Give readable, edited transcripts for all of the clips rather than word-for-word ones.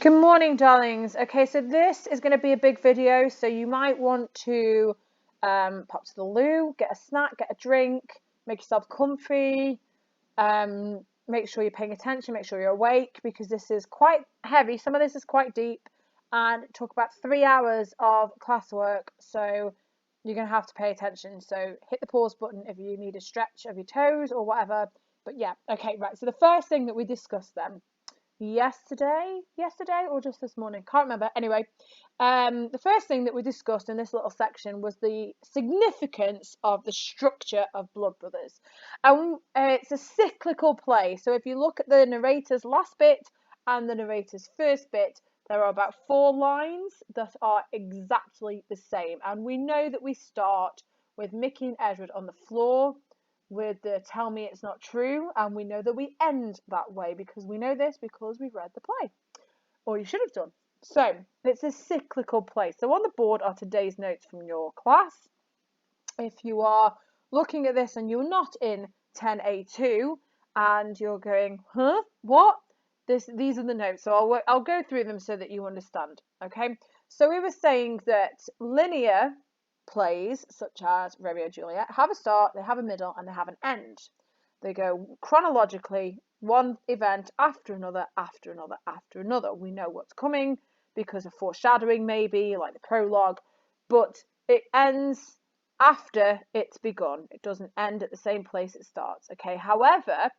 Good morning, darlings. Okay, so this is going to be a big video, so you might want to pop to the loo, get a snack, get a drink, make yourself comfy, make sure you're paying attention, make sure you're awake, because this is quite heavy. Some of this is quite deep, and talk about 3 hours of classwork, so you're going to have to pay attention. So hit the pause button if you need a stretch of your toes or whatever. But yeah, okay, right. So the first thing that we discussed then yesterday or just this morning, can't remember. Anyway, the first thing that we discussed in this little section was the significance of the structure of Blood Brothers, and it's a cyclical play. So if you look at the narrator's last bit and the narrator's first bit, there are about 4 lines that are exactly the same, and we know that we start with Mickey and Edward on the floor with the tell me it's not true, and we know that we end that way because we know this because we've read the play, or you should have done. So it's a cyclical play. So on the board are today's notes from your class. If you are looking at this and you're not in 10A2 and you're going, what? These are the notes. So I'll go through them so that you understand. Okay. So we were saying that linear plays, such as Romeo and Juliet, have a start, they have a middle, and they have an end. They go chronologically, one event after another, after another, after another. We know what's coming because of foreshadowing, maybe, like the prologue, but it ends after it's begun. It doesn't end at the same place it starts. Okay. However,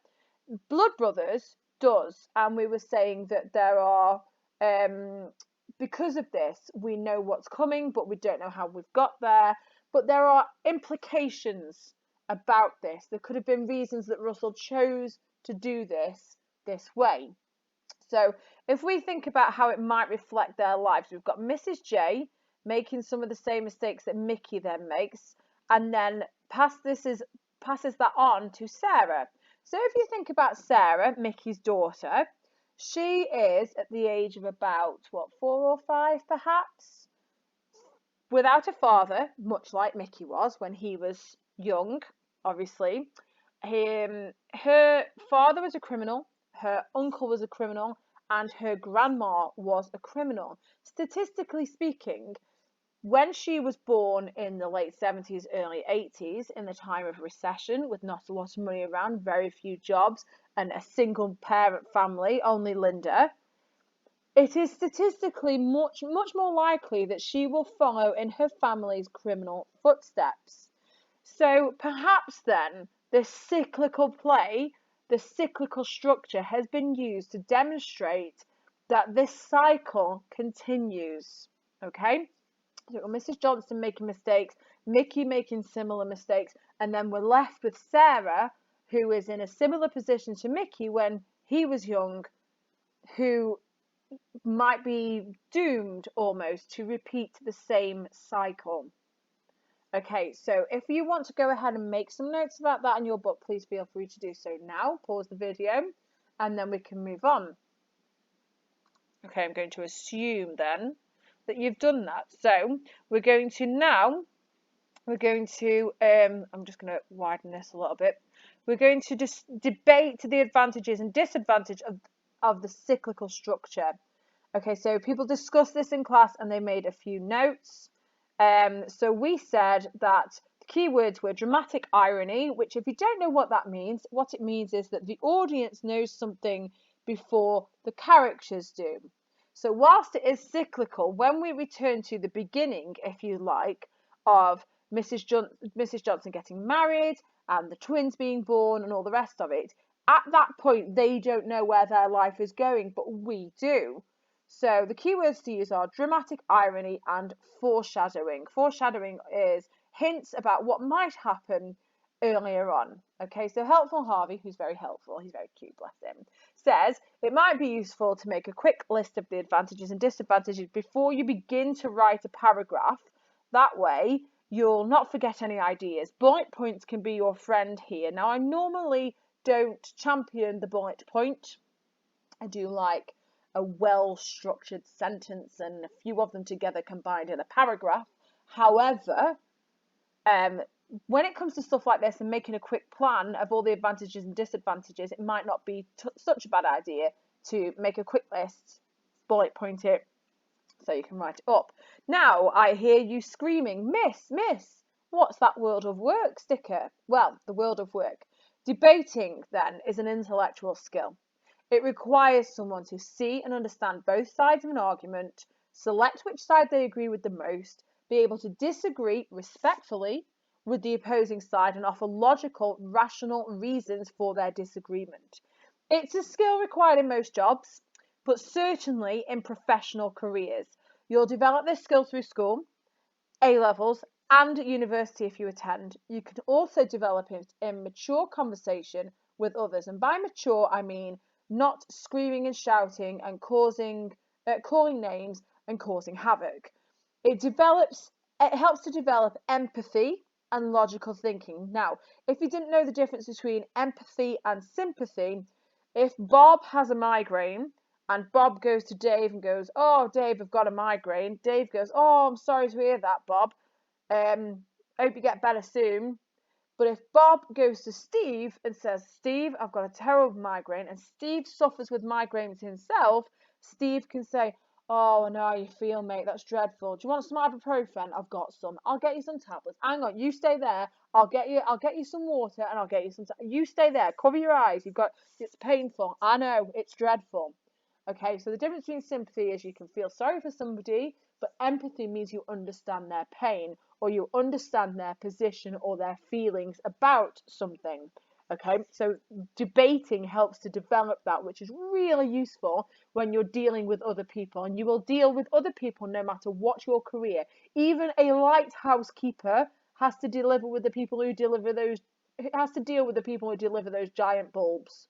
Blood Brothers does, and we were saying that there are because of this, we know what's coming, but we don't know how we've got there. But there are implications about this. There could have been reasons that Russell chose to do this way. So if we think about how it might reflect their lives, we've got Mrs. J making some of the same mistakes that Mickey then makes, and then passes that on to Sarah. So if you think about Sarah, Mickey's daughter, she is at the age of about, 4 or 5 perhaps, without a father, much like Mickey was when he was young, obviously. Her father was a criminal, her uncle was a criminal, and her grandma was a criminal. Statistically speaking, when she was born in the late 70s, early 80s, in the time of recession, with not a lot of money around, very few jobs, and a single parent family, only Linda, it is statistically much more likely that she will follow in her family's criminal footsteps. So perhaps then this cyclical play, the cyclical structure, has been used to demonstrate that this cycle continues. Okay? So Mrs. Johnson making mistakes, Mickey making similar mistakes, and then we're left with Sarah, who is in a similar position to Mickey when he was young, who might be doomed almost to repeat the same cycle. Okay, so if you want to go ahead and make some notes about that in your book, please feel free to do so now. Pause the video, and then we can move on. Okay, I'm going to assume then that you've done that. So we're going to I'm just going to widen this a little bit. We're going to just debate the advantages and disadvantages of the cyclical structure. Okay, so people discussed this in class and they made a few notes. So we said that the keywords were dramatic irony, which if you don't know what it means is that the audience knows something before the characters do. So whilst it is cyclical, when we return to the beginning, if you like, of Mrs. Johnson getting married and the twins being born and all the rest of it, at that point they don't know where their life is going, but we do. So the keywords to use are dramatic irony and foreshadowing. Foreshadowing is hints about what might happen earlier on. Okay, so Helpful Harvey, who's very helpful, he's very cute, bless him, says it might be useful to make a quick list of the advantages and disadvantages before you begin to write a paragraph. That way, you'll not forget any ideas. Bullet points can be your friend here. Now, I normally don't champion the bullet point. I do like a well-structured sentence and a few of them together combined in a paragraph. However, when it comes to stuff like this and making a quick plan of all the advantages and disadvantages, it might not be such a bad idea to make a quick list, bullet point it so you can write it up. Now I hear you screaming, Miss, what's that world of work sticker? Well, the world of work. Debating, then, is an intellectual skill. It requires someone to see and understand both sides of an argument, select which side they agree with the most, be able to disagree respectfully with the opposing side, and offer logical, rational reasons for their disagreement. It's a skill required in most jobs, but certainly in professional careers. You'll develop this skill through school, A-levels, and at university if you attend. You can also develop it in mature conversation with others. And by mature, I mean not screaming and shouting and calling names and causing havoc. It helps to develop empathy and logical thinking. Now, if you didn't know the difference between empathy and sympathy, if Bob has a migraine and Bob goes to Dave and goes, "Oh, Dave, I've got a migraine." Dave goes, "Oh, I'm sorry to hear that, Bob. Hope you get better soon." But if Bob goes to Steve and says, "Steve, I've got a terrible migraine," and Steve suffers with migraines himself, Steve can say, "Oh, I know how you feel, mate. That's dreadful. Do you want some ibuprofen? I've got some. I'll get you some tablets. Hang on, you stay there. I'll get you some water, and I'll get you some. You stay there. Cover your eyes. It's painful. I know, it's dreadful." Okay, so the difference between sympathy is you can feel sorry for somebody, but empathy means you understand their pain, or you understand their position or their feelings about something. Okay, so debating helps to develop that, which is really useful when you're dealing with other people, and you will deal with other people no matter what your career. Even a lighthouse keeper has to deliver with the people who deliver those, has to deal with the people who deliver those giant bulbs.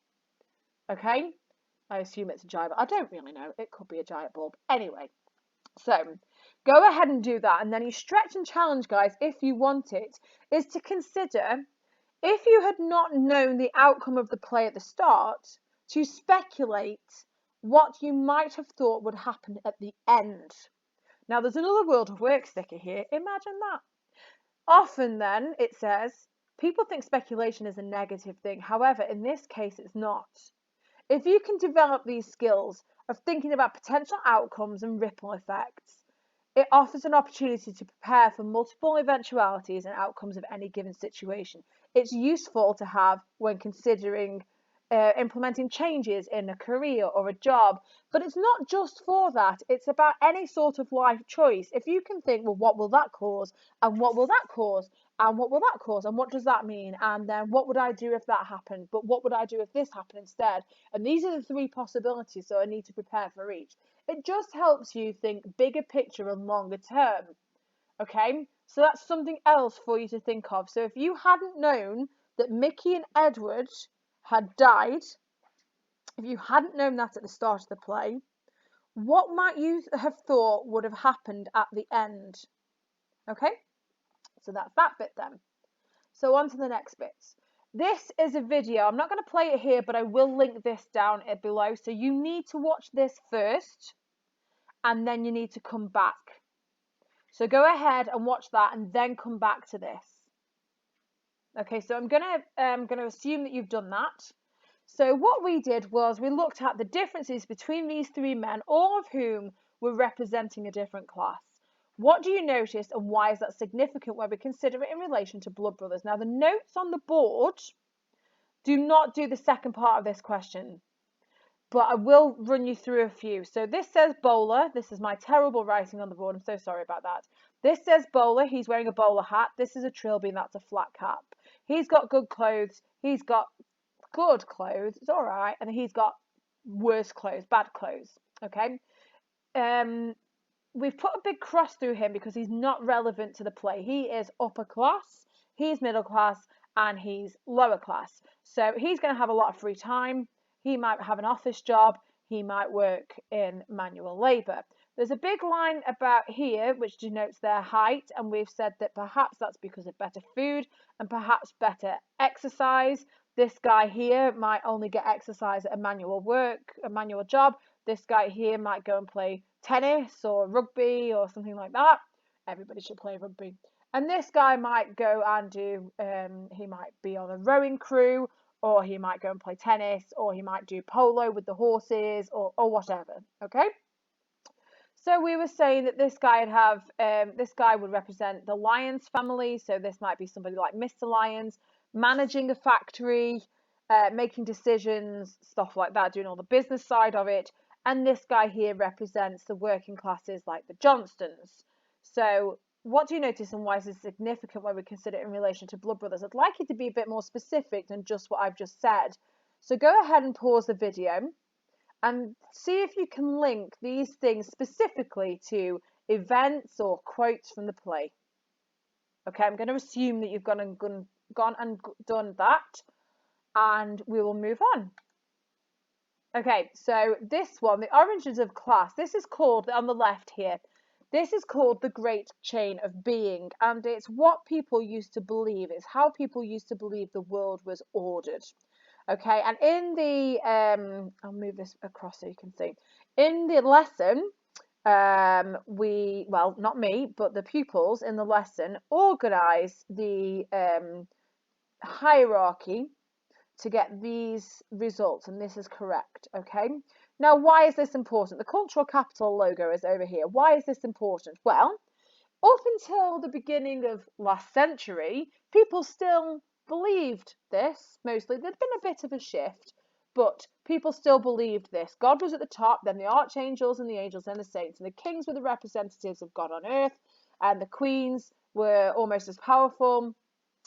Okay, I assume it's a giant, I don't really know, it could be a giant bulb. Anyway, so go ahead and do that, and then your stretch and challenge, guys, if you want it, is to consider, if you had not known the outcome of the play at the start, to speculate what you might have thought would happen at the end. Now, there's another world of work sticker here. Imagine that. Often then, it says, people think speculation is a negative thing. However, in this case, it's not. If you can develop these skills of thinking about potential outcomes and ripple effects, it offers an opportunity to prepare for multiple eventualities and outcomes of any given situation. It's useful to have when considering implementing changes in a career or a job, but it's not just for that. It's about any sort of life choice. If you can think, well, what will that cause? And what will that cause? And what will that cause? And what does that mean? And then what would I do if that happened? But what would I do if this happened instead? And these are the three possibilities, so I need to prepare for each. It just helps you think bigger picture and longer term. Okay, so that's something else for you to think of. So if you hadn't known that Mickey and Edward had died, if you hadn't known that at the start of the play, what might you have thought would have happened at the end? Okay, so that's that bit then. So on to the next bits. This is a video. I'm not going to play it here, but I will link this down below. So you need to watch this first, and then you need to come back. So go ahead and watch that, and then come back to this. Okay, so I'm gonna assume that you've done that. So what we did was we looked at the differences between these three men, all of whom were representing a different class. What do you notice, and why is that significant when we consider it in relation to Blood Brothers? Now, the notes on the board do not do the second part of this question, but I will run you through a few. So this says bowler. This is my terrible writing on the board. I'm so sorry about that. This says bowler. He's wearing a bowler hat. This is a trilby, and that's a flat cap. He's got good clothes. He's got good clothes. It's all right. And he's got worse clothes, bad clothes. Okay. We've put a big cross through him because he's not relevant to the play. He is upper class, he's middle class, and he's lower class. So he's going to have a lot of free time. He might have an office job. He might work in manual labour. There's a big line about here which denotes their height, and we've said that perhaps that's because of better food and perhaps better exercise. This guy here might only get exercise at a manual job. This guy here might go and play tennis or rugby or something like that. Everybody should play rugby. And this guy might go and do, he might be on a rowing crew, or he might go and play tennis, or he might do polo with the horses, or whatever, okay? So we were saying that this guy would represent the Lyons family. So this might be somebody like Mr. Lyons, managing a factory, making decisions, stuff like that, doing all the business side of it. And this guy here represents the working classes like the Johnstons. So what do you notice, and why is this significant when we consider it in relation to blood brothers? I'd like you to be a bit more specific than just what I've just said. So go ahead and pause the video and see if you can link these things specifically to events or quotes from the play. Okay, I'm going to assume that you've gone and done that, and we will move on. Okay, so this one, the Origins of Class, this is called, on the left here, this is called the Great Chain of Being, and it's what people used to believe. It's how people used to believe the world was ordered. Okay, and in the, I'll move this across so you can see. In the lesson, well, not me, but the pupils in the lesson organise the hierarchy to get these results, and this is correct, okay? Now, why is this important? The cultural capital logo is over here. Why is this important? Well, up until the beginning of last century, people still believed this, mostly. There'd been a bit of a shift, but people still believed this. God was at the top, then the archangels and the angels and the saints, and the kings were the representatives of God on earth, and the queens were almost as powerful,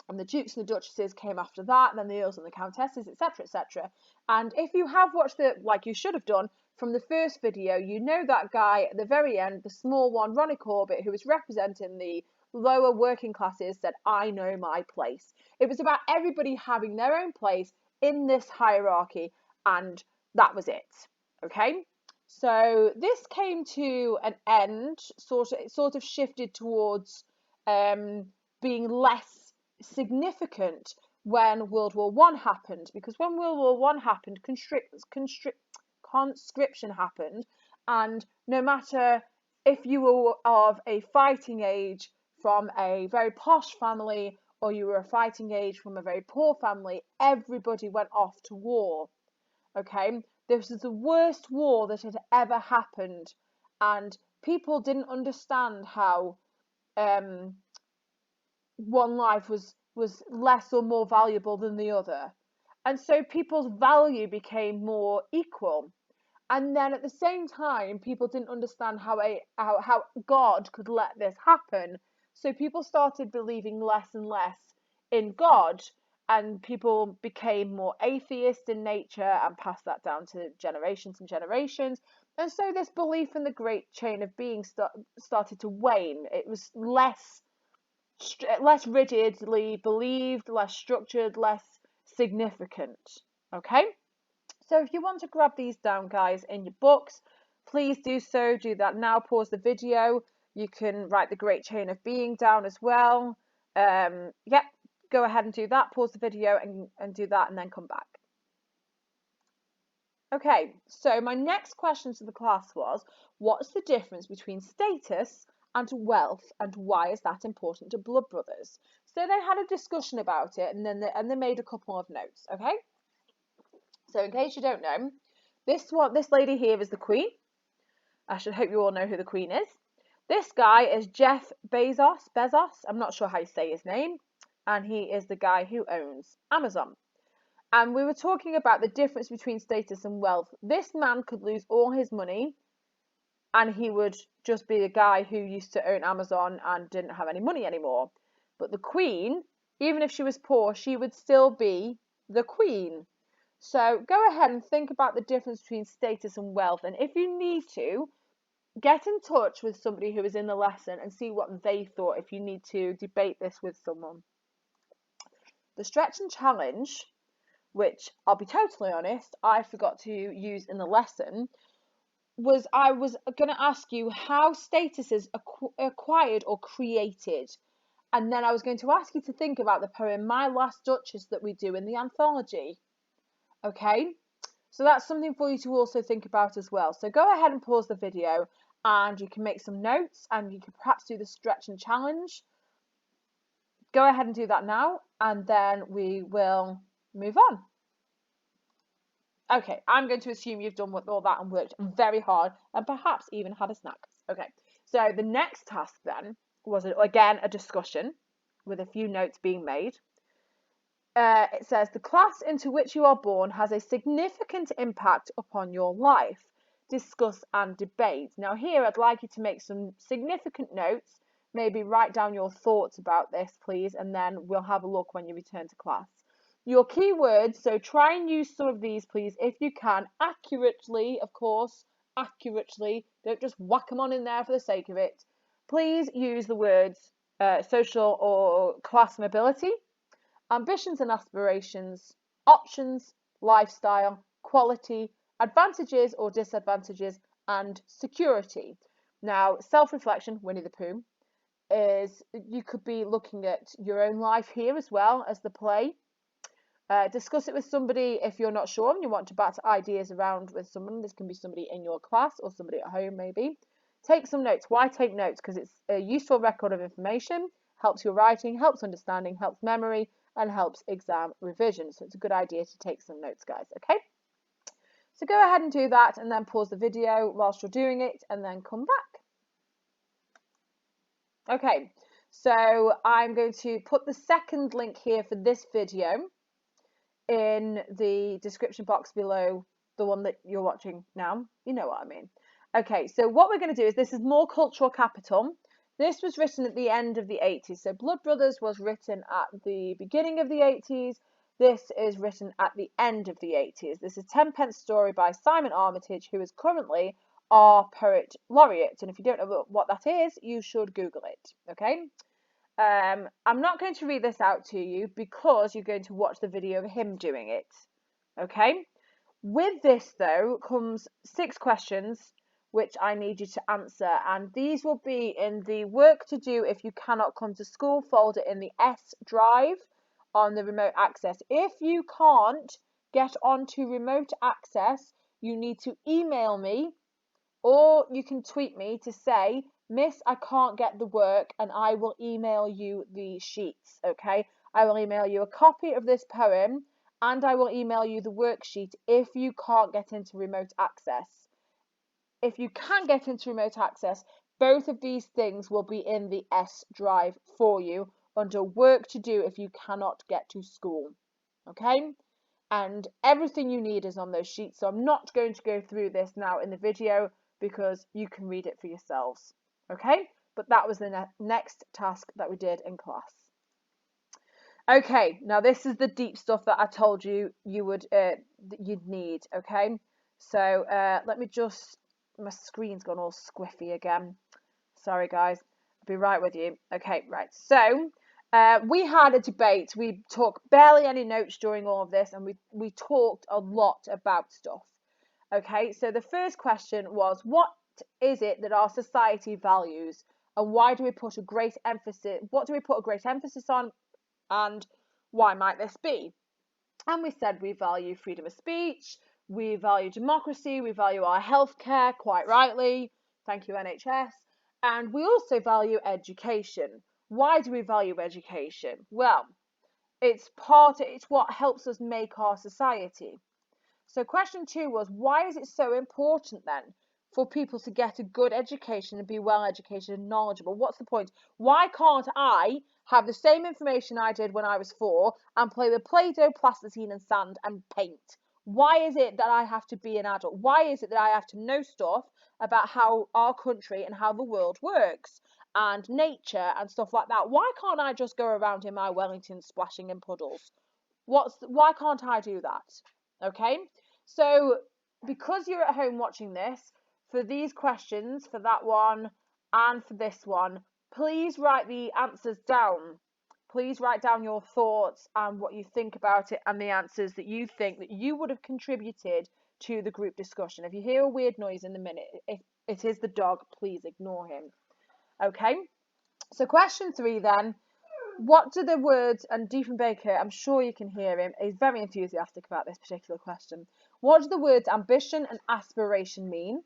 and the dukes and the duchesses came after that, and then the earls and the countesses, etc., etc. And if you have watched it, like you should have done, from the first video, you know that guy at the very end, the small one, Ronnie Corbett, who was representing the lower working classes, said, I know my place. It was about everybody having their own place in this hierarchy, and that was it. Okay? So this came to an end, sort of shifted towards being less significant when World War One happened, because when World War One happened, conscription happened, and no matter if you were of a fighting age from a very posh family or you were a fighting age from a very poor family, everybody went off to war. Okay, this was the worst war that had ever happened, and people didn't understand how one life was less or more valuable than the other, and so people's value became more equal. And then at the same time, people didn't understand how God could let this happen, so people started believing less and less in God, and people became more atheist in nature and passed that down to generations and generations. And so this belief in the great chain of being started to wane. It was less rigidly believed, less structured, less significant. Okay, so if you want to grab these down, guys, in your books, please do so. Do that now. Pause the video. You can write the Great Chain of Being down as well. Yep, go ahead and do that. Pause the video and do that, and then come back. Okay, so my next question to the class was, what's the difference between status and wealth, and why is that important to blood brothers? So they had a discussion about it, and then they made a couple of notes. Okay, so in case you don't know, this lady here is the Queen. I should hope you all know who the Queen is. This guy is Jeff Bezos. I'm not sure how you say his name, and he is the guy who owns Amazon. And we were talking about the difference between status and wealth. This man could lose all his money, and he would just be a guy who used to own Amazon and didn't have any money anymore. But the Queen, even if she was poor, she would still be the Queen. So go ahead and think about the difference between status and wealth. And if you need to, get in touch with somebody who was in the lesson and see what they thought if you need to debate this with someone. The stretch and challenge, which I'll be totally honest, I forgot to use in the lesson, was I was going to ask you how status is acquired or created. And then I was going to ask you to think about the poem My Last Duchess that we do in the anthology. Okay, so that's something for you to also think about as well. So go ahead and pause the video, and you can make some notes, and you can perhaps do the stretch and challenge. Go ahead and do that now, and then we will move on. Okay, I'm going to assume you've done all that and worked very hard and perhaps even had a snack. Okay, so the next task then was, again, a discussion with a few notes being made. It says the class into which you are born has a significant impact upon your life. Discuss and debate. Now here I'd like you to make some significant notes, maybe write down your thoughts about this, please, and then we'll have a look when you return to class. Your keywords, so try and use some of these, please, if you can, accurately, of course, accurately. Don't just whack them on in there for the sake of it. Please use the words social or class mobility, ambitions and aspirations, options, lifestyle, quality, advantages or disadvantages, and security. Now, self-reflection, Winnie the Pooh, is you could be looking at your own life here as well as the play. Discuss it with somebody if you're not sure and you want to bat ideas around with someone. This can be somebody in your class or somebody at home maybe. Take some notes. Why take notes? Because it's a useful record of information, helps your writing, helps understanding, helps memory, and helps exam revision. So it's a good idea to take some notes, guys, okay? So go ahead and do that and then pause the video whilst you're doing it and then come back. Okay, so I'm going to put the second link here for this video in the description box below the one that you're watching now. You know what I mean. Okay, so what we're going to do is, this is more cultural capital. This was written at the end of the 80s. So Blood Brothers was written at the beginning of the 80s. This is written at the end of the 80s. This is Tenpence Story by Simon Armitage, who is currently our Poet Laureate. And if you don't know what that is, you should Google it, okay? I'm not going to read this out to you because you're going to watch the video of him doing it, okay? With this, though, comes 6 questions which I need you to answer, and these will be in the work to do if you cannot come to school folder in the S drive on the remote access. If you can't get onto remote access, you need to email me, or you can tweet me to say, Miss, I can't get the work, and I will email you the sheets, okay? I will email you a copy of this poem, and I will email you the worksheet if you can't get into remote access. If you can get into remote access, both of these things will be in the S drive for you under work to do if you cannot get to school, okay? And everything you need is on those sheets, so I'm not going to go through this now in the video because you can read it for yourselves, okay? But that was the next task that we did in class. Okay, now this is the deep stuff that I told you you'd need, okay? So let me just, my screen's gone all squiffy again. Sorry guys, I'll be right with you. Okay, right, so we had a debate. We took barely any notes during all of this, and we talked a lot about stuff. Okay, so the first question was, what is it that our society values, and why do we put a great emphasis? What do we put a great emphasis on, and why might this be? And we said we value freedom of speech, we value democracy, we value our healthcare, quite rightly. Thank you, NHS. And we also value education. Why do we value education? Well, it's what helps us make our society. So question 2 was, why is it so important then for people to get a good education and be well educated and knowledgeable? What's the point? Why can't I have the same information I did when I was 4 and play with Play-Doh, plasticine and sand and paint? Why is it that I have to be an adult? Why is it that I have to know stuff about how our country and how the world works and nature and stuff like that? Why can't I just go around in my Wellington splashing in puddles? Why can't I do that? Okay, so because you're at home watching this, for these questions, for that one and for this one, please write the answers down. Please write down your thoughts and what you think about it and the answers that you think that you would have contributed to the group discussion. If you hear a weird noise in a minute, if it is the dog, please ignore him. Okay, so question 3 then. What do the words, and Diefenbaker, I'm sure you can hear him, he's very enthusiastic about this particular question. What do the words ambition and aspiration mean?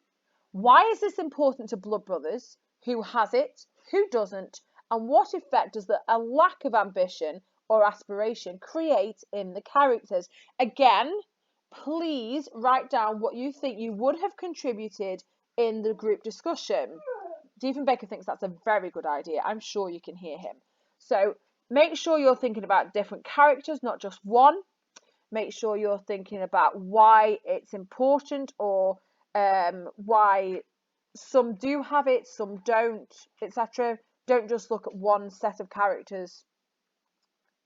Why is this important to Blood Brothers? Who has it? Who doesn't? And what effect does a lack of ambition or aspiration create in the characters? Again, please write down what you think you would have contributed in the group discussion. Diefenbaker thinks that's a very good idea. I'm sure you can hear him. So make sure you're thinking about different characters, not just one. Make sure you're thinking about why it's important, or why some do have it, some don't, etc. Don't just look at one set of characters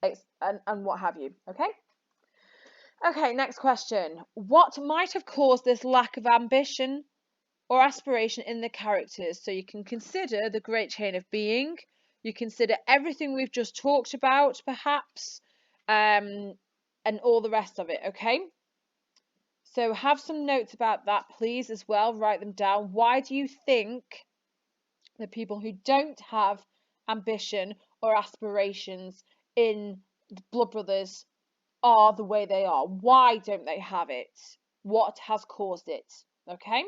and what have you. Okay, next question. What might have caused this lack of ambition or aspiration in the characters? So you can consider the great chain of being, you consider everything we've just talked about, perhaps, and all the rest of it. Okay, so have some notes about that, please, as well. Write them down. Why do you think the people who don't have ambition or aspirations in the Blood Brothers are the way they are? Why don't they have it? What has caused it? Okay,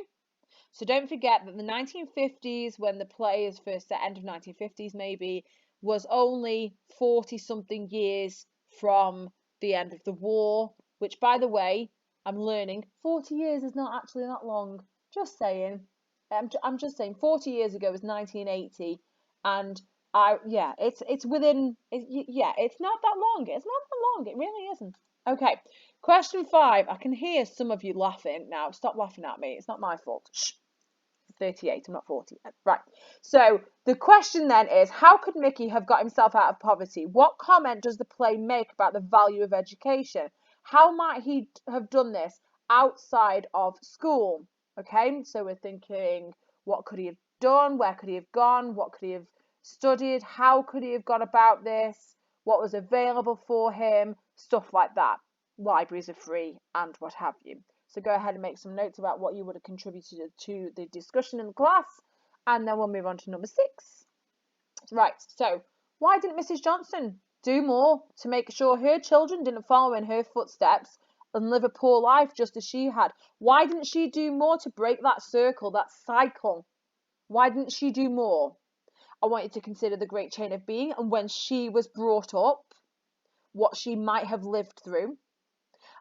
so don't forget that the 1950s, when the play is first set, end of 1950s maybe, was only 40 something years from the end of the war, which, by the way, I'm learning 40 years is not actually that long. Just saying. I'm just saying 40 years ago was 1980, and it's within, it's not that long. It's not that long. It really isn't. Okay, question 5. I can hear some of you laughing now. Stop laughing at me. It's not my fault. Shh. 38, I'm not 40 yet. Right. So the question then is, how could Mickey have got himself out of poverty? What comment does the play make about the value of education? How might he have done this outside of school? Okay, so we're thinking, what could he have done? Where could he have gone? What could he have studied? How could he have gone about this? What was available for him? Stuff like that. Libraries are free and what have you. So go ahead and make some notes about what you would have contributed to the discussion in class, and then we'll move on to number 6. Right, so why didn't Mrs. Johnson do more to make sure her children didn't follow in her footsteps and live a poor life just as she had? Why didn't she do more to break that circle, that cycle? Why didn't she do more? I want you to consider the great chain of being and when she was brought up, what she might have lived through.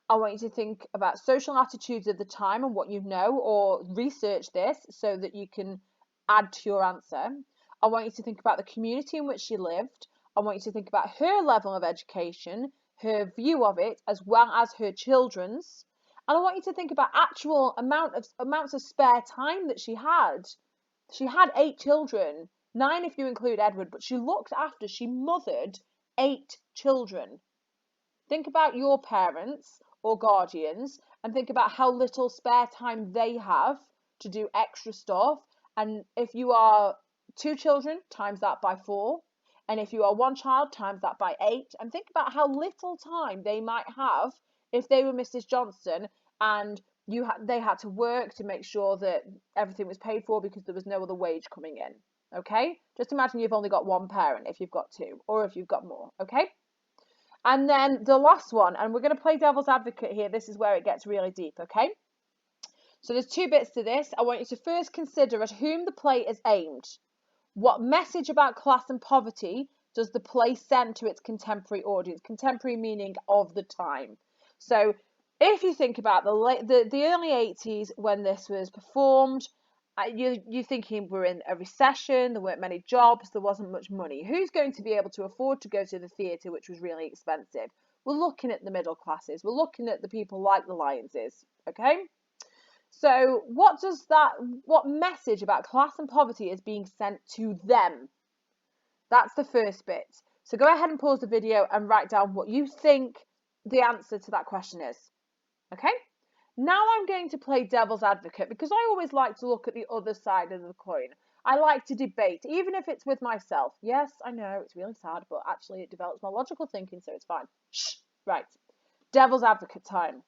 I want you to think about social attitudes of the time and what you know, or research this so that you can add to your answer. I want you to think about the community in which she lived. I want you to think about her level of education, her view of it, as well as her children's. And I want you to think about actual amounts of spare time that she had. She had 8 children, 9 if you include Edward, but she mothered 8 children. Think about your parents or guardians and think about how little spare time they have to do extra stuff. And if you are 2 children, times that by 4. And if you are 1 child, times that by 8. And think about how little time they might have if they were Mrs. Johnson and they had to work to make sure that everything was paid for because there was no other wage coming in. Okay? Just imagine you've only got 1 parent if you've got 2, or if you've got more. Okay? And then the last one, and we're going to play devil's advocate here. This is where it gets really deep, okay? So there's 2 bits to this. I want you to first consider at whom the play is aimed. What message about class and poverty does the play send to its contemporary audience? Contemporary meaning of the time. So if you think about the early 80s when this was performed, you're thinking we're in a recession, there weren't many jobs, there wasn't much money. Who's going to be able to afford to go to the theatre, which was really expensive? We're looking at the middle classes. We're looking at the people like the Lionses, okay? So what message about class and poverty is being sent to them? That's the first bit. So go ahead and pause the video and write down what you think the answer to that question is, okay? Now I'm going to play devil's advocate because I always like to look at the other side of the coin. I like to debate, even if it's with myself. Yes, I know, it's really sad, but actually it develops my logical thinking, so it's fine. Shh. Right. Devil's advocate time.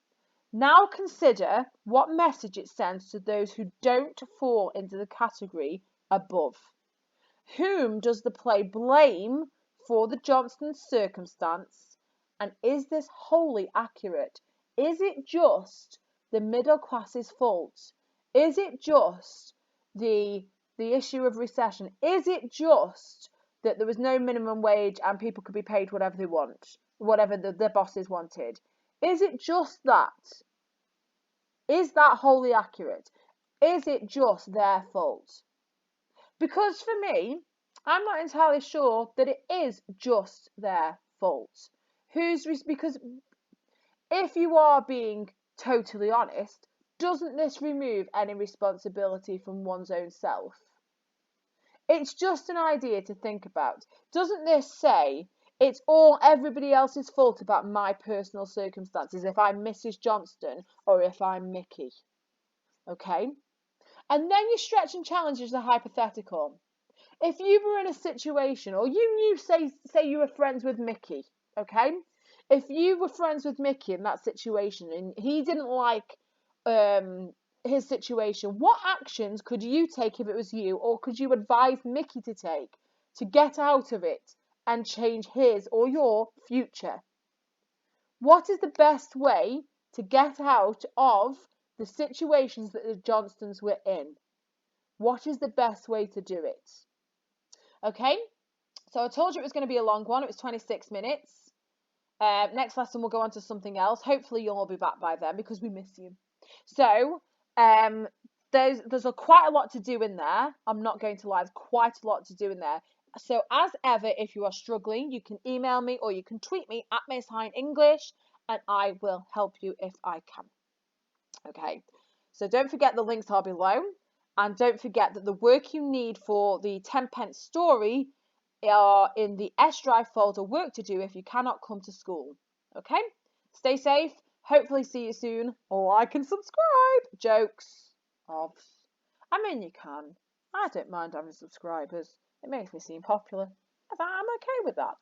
Now consider what message it sends to those who don't fall into the category above. Whom does the play blame for the Johnston circumstance? And is this wholly accurate? Is it just the middle class's fault? Is it just the issue of recession? Is it just that there was no minimum wage and people could be paid whatever they want, whatever their bosses wanted? Is it just that? Is that wholly accurate? Is it just their fault? Because for me, I'm not entirely sure that it is just their fault. Because if you are being totally honest, doesn't this remove any responsibility from one's own self? It's just an idea to think about. Doesn't this say it's all everybody else's fault about my personal circumstances if I'm Mrs. Johnston or if I'm Mickey? Okay? And then you stretch and challenge as a hypothetical. If you were in a situation, or you knew, say you were friends with Mickey, okay? If you were friends with Mickey in that situation and he didn't like his situation, what actions could you take if it was you, or could you advise Mickey to take to get out of it and change his or your future? What is the best way to get out of the situations that the Johnstons were in? What is the best way to do it? Okay, so I told you it was going to be a long one. It was 26 minutes. Next lesson we'll go on to something else. Hopefully you'll all be back by then because we miss you. So there's quite a lot to do in there. I'm not going to lie, there's quite a lot to do in there. So as ever, if you are struggling, you can email me or you can tweet me at Miss Hine English, and I will help you if I can. Okay, so don't forget the links are below, and don't forget that the work you need for the 10-pence story are in the S Drive folder work to do if you cannot come to school. Okay, stay safe. Hopefully see you soon. Like and subscribe. Jokes off. I mean, you can. I don't mind having subscribers. It makes me seem popular. I'm okay with that.